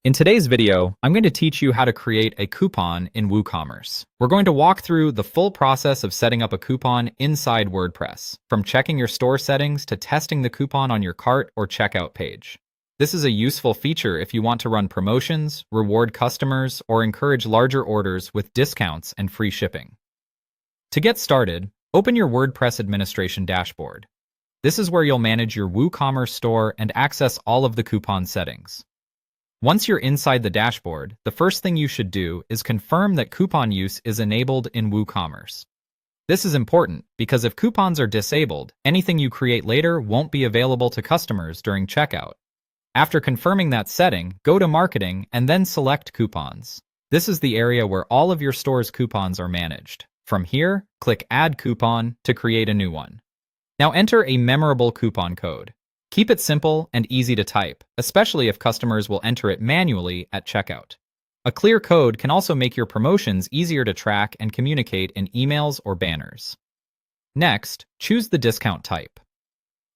In today's video, I'm going to teach you how to create a coupon in WooCommerce. We're going to walk through the full process of setting up a coupon inside WordPress, from checking your store settings to testing the coupon on your cart or checkout page. This is a useful feature if you want to run promotions, reward customers, or encourage larger orders with discounts and free shipping. To get started, open your WordPress administration dashboard. This is where you'll manage your WooCommerce store and access all of the coupon settings. Once you're inside the dashboard, the first thing you should do is confirm that coupon use is enabled in WooCommerce. This is important because if coupons are disabled, anything you create later won't be available to customers during checkout. After confirming that setting, go to Marketing and then select Coupons. This is the area where all of your store's coupons are managed. From here, click Add Coupon to create a new one. Now enter a memorable coupon code. Keep it simple and easy to type, especially if customers will enter it manually at checkout. A clear code can also make your promotions easier to track and communicate in emails or banners. Next, choose the discount type.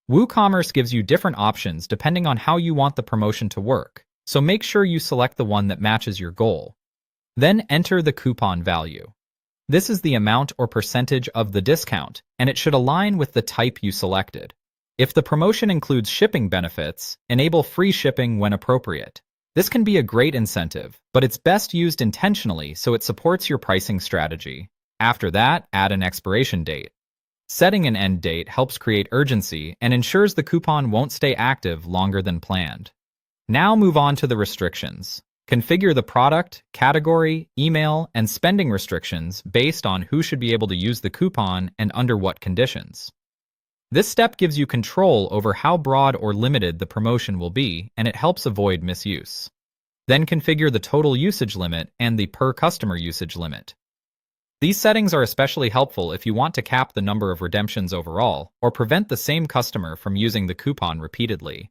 WooCommerce gives you different options depending on how you want the promotion to work, so make sure you select the one that matches your goal. Then enter the coupon value. This is the amount or percentage of the discount, and it should align with the type you selected. If the promotion includes shipping benefits, enable free shipping when appropriate. This can be a great incentive, but it's best used intentionally so it supports your pricing strategy. After that, add an expiration date. Setting an end date helps create urgency and ensures the coupon won't stay active longer than planned. Now move on to the restrictions. Configure the product, category, email, and spending restrictions based on who should be able to use the coupon and under what conditions. This step gives you control over how broad or limited the promotion will be, and it helps avoid misuse. Then configure the total usage limit and the per customer usage limit. These settings are especially helpful if you want to cap the number of redemptions overall, or prevent the same customer from using the coupon repeatedly.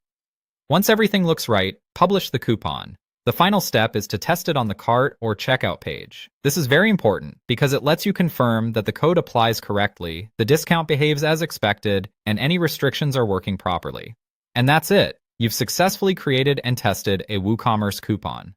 Once everything looks right, publish the coupon. The final step is to test it on the cart or checkout page. This is very important because it lets you confirm that the code applies correctly, the discount behaves as expected, and any restrictions are working properly. And that's it. You've successfully created and tested a WooCommerce coupon.